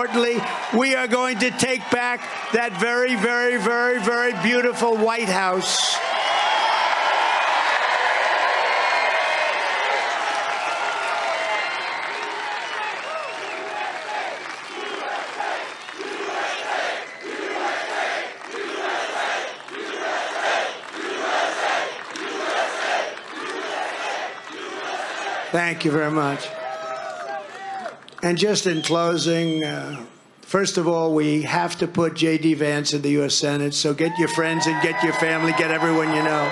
importantly, we are going to take back that very, very, very, very beautiful White House. Thank you very much. And just in closing, first of all, we have to put J.D. Vance in the U.S. Senate. So get your friends and get your family, get everyone you know,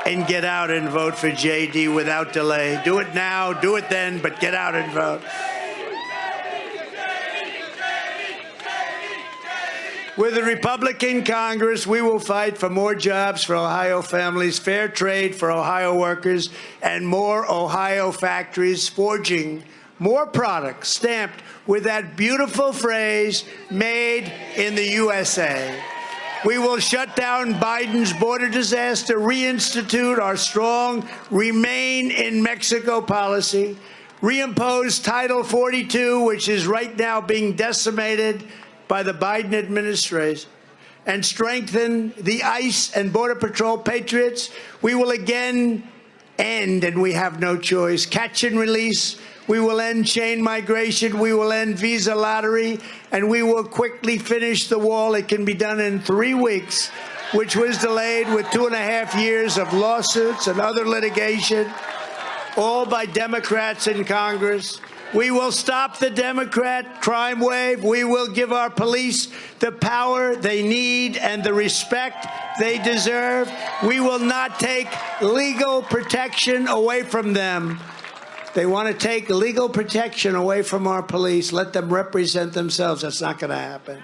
and get out and vote for J.D. without delay. Do it now, do it then, but get out and vote. With the Republican Congress, we will fight for more jobs for Ohio families, fair trade for Ohio workers, and more Ohio factories forging more products stamped with that beautiful phrase, made in the USA. We will shut down Biden's border disaster, reinstitute our strong Remain in Mexico policy, reimpose Title 42, which is right now being decimated by the Biden administration, and strengthen the ICE and Border Patrol patriots. We will again end, and we have no choice, catch and release. We will end chain migration. We will end visa lottery, and we will quickly finish the wall. It can be done in 3 weeks, which was delayed with 2.5 years of lawsuits and other litigation, all by Democrats in Congress. We will stop the Democrat crime wave. We will give our police the power they need and the respect they deserve. We will not take legal protection away from them. They want to take legal protection away from our police. Let them represent themselves. That's not going to happen.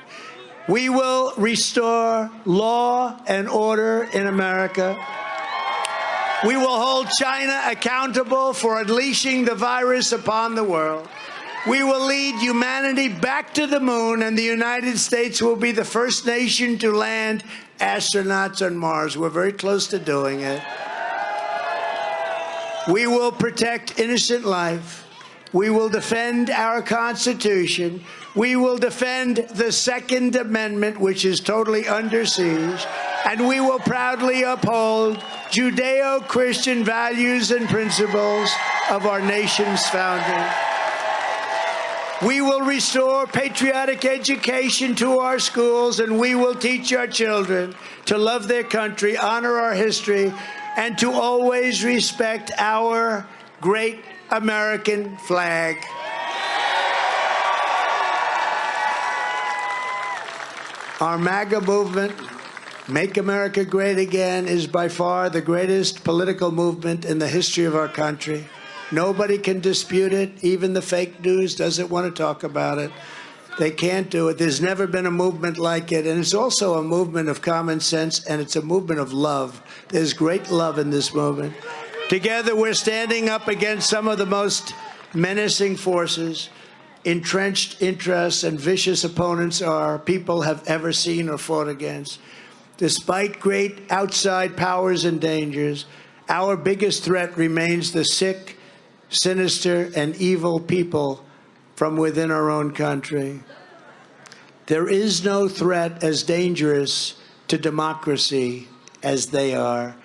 We will restore law and order in America. We will hold China accountable for unleashing the virus upon the world. We will lead humanity back to the moon, and the United States will be the first nation to land astronauts on Mars. We're very close to doing it. We will protect innocent life. We will defend our Constitution. We will defend the Second Amendment, which is totally under siege. And we will proudly uphold Judeo-Christian values and principles of our nation's founding. We will restore patriotic education to our schools, and we will teach our children to love their country, honor our history, and to always respect our great American flag. Our MAGA movement, Make America Great Again, is by far the greatest political movement in the history of our country. Nobody can dispute it. Even the fake news doesn't want to talk about it. They can't do it. There's never been a movement like it. And it's also a movement of common sense, and it's a movement of love. There's great love in this movement. Together, we're standing up against some of the most menacing forces, entrenched interests, and vicious opponents our people have ever seen or fought against. Despite great outside powers and dangers, our biggest threat remains the sick, sinister, and evil people from within our own country. There is no threat as dangerous to democracy as they are.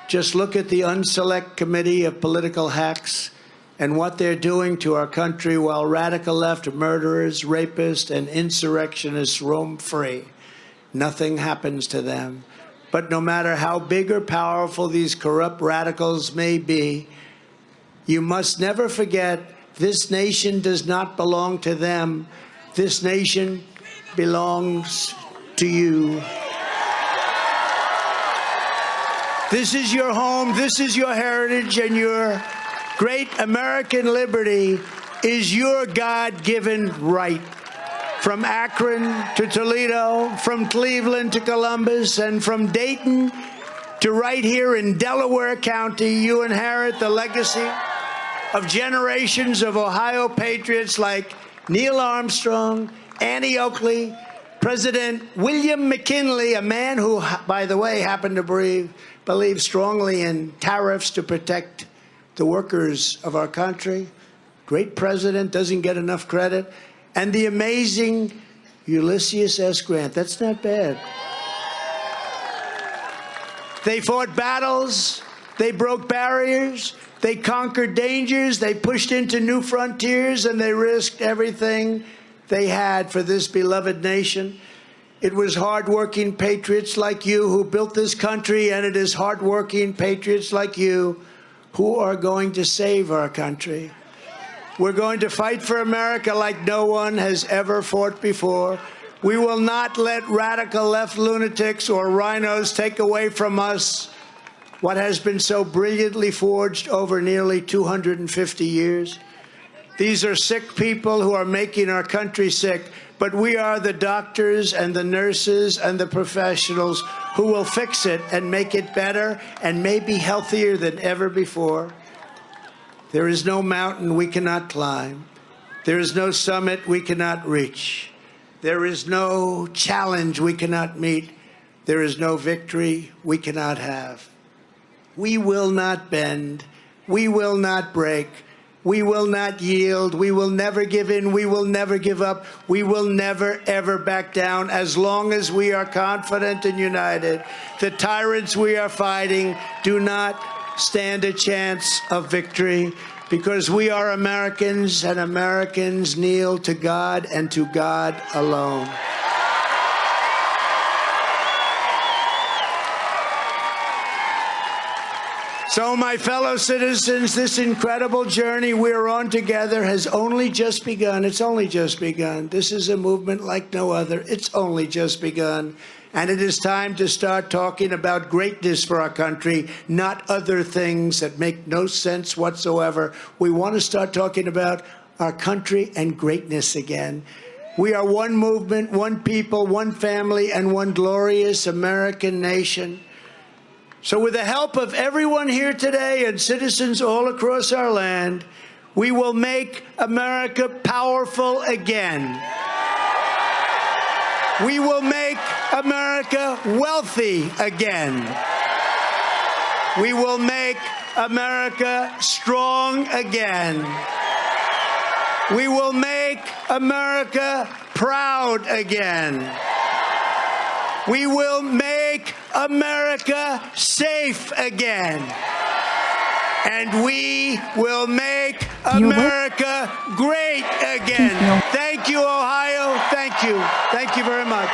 Just look at the Unselect Committee of Political Hacks and what they're doing to our country while radical left murderers, rapists, and insurrectionists roam free. Nothing happens to them. But no matter how big or powerful these corrupt radicals may be, you must never forget this nation does not belong to them. This nation belongs to you. This is your home, this is your heritage, and your great American liberty is your God-given right. From Akron to Toledo, from Cleveland to Columbus, and from Dayton to right here in Delaware County, you inherit the legacy of generations of Ohio patriots like Neil Armstrong, Annie Oakley, President William McKinley, a man who, by the way, happened to believe strongly in tariffs to protect the workers of our country. Great president, doesn't get enough credit. and the amazing Ulysses S. Grant. That's not bad. They fought battles, they broke barriers, they conquered dangers, they pushed into new frontiers, and they risked everything they had for this beloved nation. It was hardworking patriots like you who built this country, and it is hardworking patriots like you who are going to save our country. We're going to fight for America like no one has ever fought before. We will not let radical left lunatics or rhinos take away from us what has been so brilliantly forged over nearly 250 years. These are sick people who are making our country sick, but we are the doctors and the nurses and the professionals who will fix it and make it better and maybe healthier than ever before. There is no mountain we cannot climb. There is no summit we cannot reach. There is no challenge we cannot meet. There is no victory we cannot have. We will not bend. We will not break. We will not yield. We will never give in. We will never give up. We will never, ever back down as long as we are confident and united. The tyrants we are fighting do not stand a chance of victory because we are Americans, and Americans kneel to God and to God alone. So, my fellow citizens, this incredible journey we're on together has only just begun. It's only just begun. This is a movement like no other. It's only just begun. And it is time to start talking about greatness for our country, not other things that make no sense whatsoever. We want to start talking about our country and greatness again. We are one movement, one people, one family, and one glorious American nation. So with the help of everyone here today and citizens all across our land, we will make America powerful again. We will make America wealthy again. We will make America strong again. We will make America proud again. We will make America safe again. And we will make America great again. Thank you, Ohio. Thank you. Thank you very much.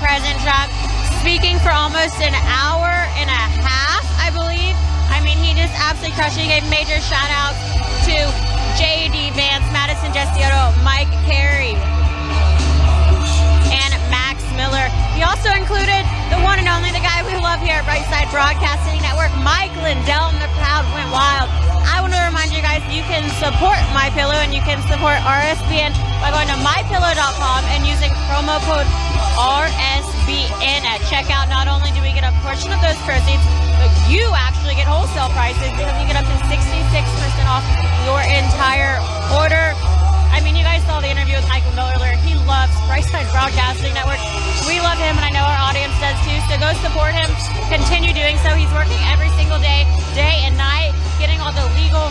President Trump, speaking for almost an hour and a half, I believe. I mean, he just absolutely crushed it. He gave major shout-outs to J.D. Vance, Madison Gestiotto, Mike Carey, and Max Miller. He also included the one and only, the guy we love here at Brightside Broadcasting Network, Mike Lindell, and the crowd went wild. I want to remind you guys, you can support MyPillow and you can support RSBN by going to mypillow.com and using promo code RSBN at checkout. Not only do we get a portion of those proceeds, but you actually get wholesale prices because you get up to 66% off your entire order. I mean, you guys saw the interview with Michael Miller. He loves Brightside Broadcasting Network. We love him, and I know our audience does too. So go support him. Continue doing so. He's working every single day, day and night, getting all the legal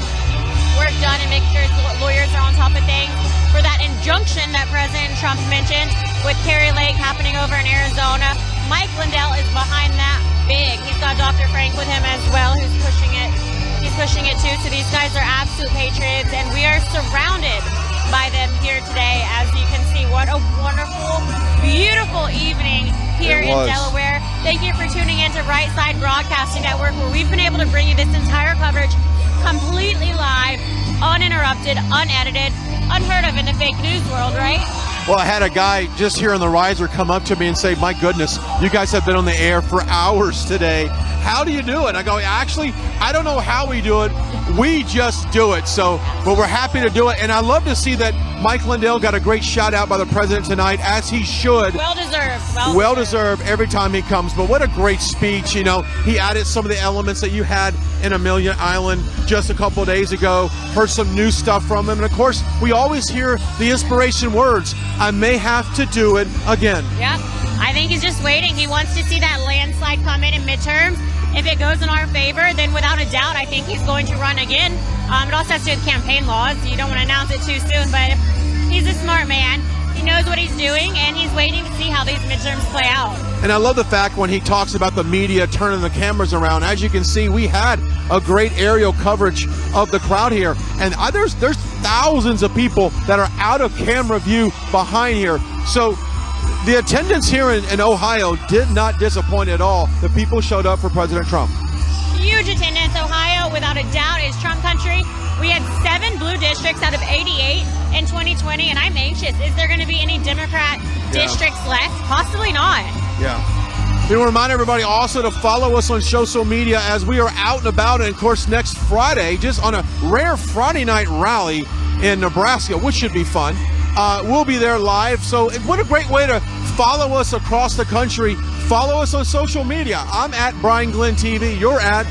work done and making sure his lawyers are on top of things. For that injunction that President Trump mentioned with Carrie Lake happening over in Arizona, Mike Lindell is behind that big. He's got Dr. Frank with him as well, who's pushing it. He's pushing it too. So these guys are absolute patriots, and we are surrounded by them here today. As you can see, what a wonderful, beautiful evening here in Delaware. Thank you for tuning in to Brightside Broadcasting Network, where we've been able to bring you this entire coverage completely live, uninterrupted, unedited, unheard of in the fake news world, right? Well, I had a guy just here on the riser come up to me and say, my goodness, you guys have been on the air for hours today. How do you do it? I go, actually, I don't know how we do it. We just do it. So, but we're happy to do it. And I love to see that Mike Lindell got a great shout out by the president tonight, as he should. Well deserved. Well deserved every time he comes. But what a great speech. You know, he added some of the elements that you had in Amelia Island just a couple of days ago. Heard some new stuff from him. And of course, we always hear the inspiration words. I may have to do it again. Yep. I think he's just waiting. He wants to see that landslide come in midterms. If it goes in our favor, then without a doubt, I think he's going to run again. It also has to do with campaign laws. You don't want to announce it too soon, but he's a smart man. He knows what he's doing, and he's waiting to see how these midterms play out. And I love the fact when he talks about the media turning the cameras around. As you can see, we had a great aerial coverage of the crowd here. And there's thousands of people that are out of camera view behind here. So the attendance here in Ohio did not disappoint at all. The people showed up for President Trump. Huge attendance. Ohio, without a doubt, is Trump country. We had 7 blue districts out of 88 in 2020, and I'm anxious. Is there going to be any Democrat districts left? Possibly not. Yeah. We want to remind everybody also to follow us on social media as we are out and about. And, of course, next Friday, just on a rare Friday night rally in Nebraska, which should be fun. We'll be there live. So what a great way to follow us across the country. Follow us on social media. I'm at Brian Glenn TV. You're at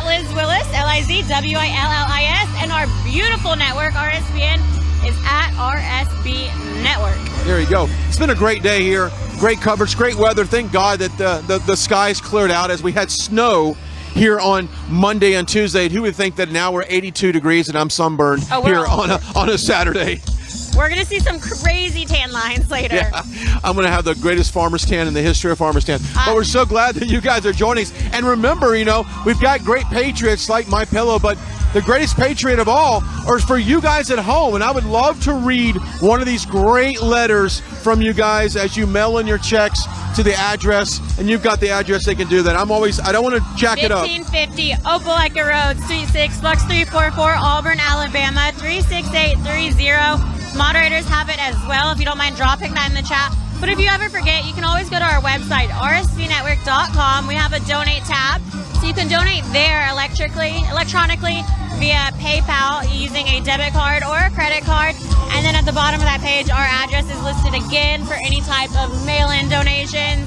Liz Willis, LIZWILLIS. And our beautiful network, RSBN, is at RSB Network. There you go. It's been a great day here. Great coverage, great weather. Thank God that the skies cleared out as we had snow here on Monday and Tuesday. Who would think that now we're 82 degrees and I'm sunburned here on a Saturday? We're going to see some crazy tan lines later. Yeah, I'm going to have the greatest farmer's tan in the history of farmer's tan. But we're so glad that you guys are joining us. And remember, you know, we've got great patriots like MyPillow, but the greatest patriot of all are for you guys at home. And I would love to read one of these great letters from you guys as you mail in your checks to the address. And you've got the address, they can do that. I don't want to jack it up. 1550 Opelika Road, Suite 6, Lux 344, Auburn, Alabama, 36830. Moderators have it as well, if you don't mind dropping that in the chat. But if you ever forget, you can always go to our website, rsvnetwork.com. We have a donate tab, so you can donate there electronically via PayPal using a debit card or a credit card. And then at the bottom of that page, our address is listed again for any type of mail-in donations,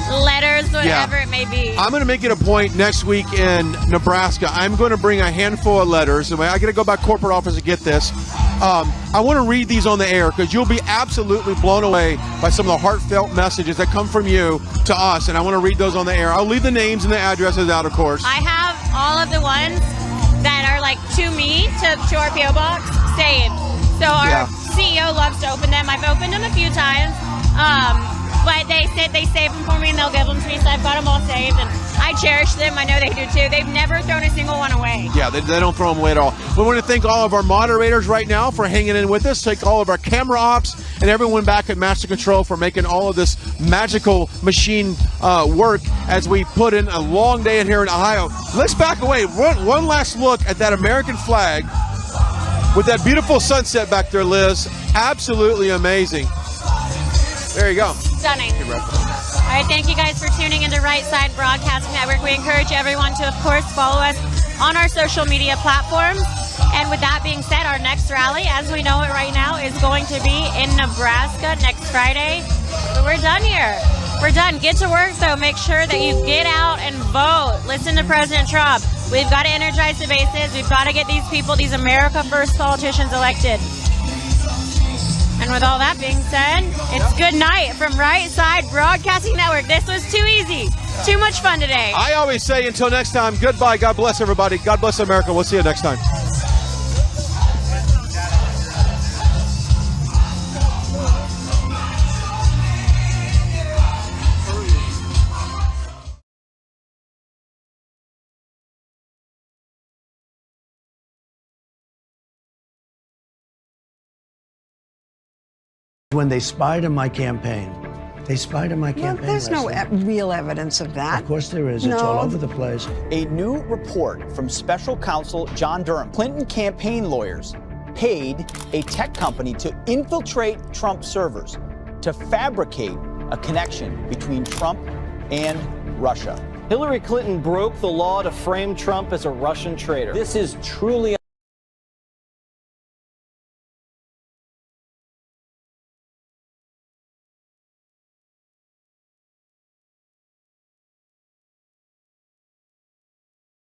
letters, whatever it may be. I'm going to make it a point next week in Nebraska. I'm going to bring a handful of letters. I got to go by corporate office to get this. I want to read these on the air because you'll be absolutely blown away by some of the heartfelt messages that come from you to us, and I want to read those on the air. I'll leave the names and the addresses out, of course. I have all of the ones that are like to me, to our P.O. box, saved. So our CEO loves to open them. I've opened them a few times. But they said they save them for me and they'll give them to me, so I've got them all saved, and I cherish them. I know they do too. They've never thrown a single one away. Yeah, they don't throw them away at all. We want to thank all of our moderators right now for hanging in with us. Thank all of our camera ops. and everyone back at Master Control for making all of this magical machine work as we put in a long day in here in Ohio. Let's back away. One last look at that American flag with that beautiful sunset back there, Liz. Absolutely amazing. There you go. Stunning. All right, thank you guys for tuning into Right Side Broadcasting Network. We encourage everyone to, of course, follow us on our social media platforms. And with that being said, our next rally, as we know it right now, is going to be in Nebraska next Friday. But we're done here. We're done. Get to work, though. Make sure that you get out and vote. Listen to President Trump. We've got to energize the bases. We've got to get these people, these America First politicians elected. And with all that being said, it's good night from Right Side Broadcasting Network. This was too easy. Too much fun today. I always say until next time, goodbye. God bless everybody. God bless America. We'll see you next time. When they spied on my campaign. They spied on my campaign. Well, there's no real evidence of that. Of course there is. It's all over the place. A new report from special counsel John Durham. Clinton campaign lawyers paid a tech company to infiltrate Trump servers to fabricate a connection between Trump and Russia. Hillary Clinton broke the law to frame Trump as a Russian traitor. This is truly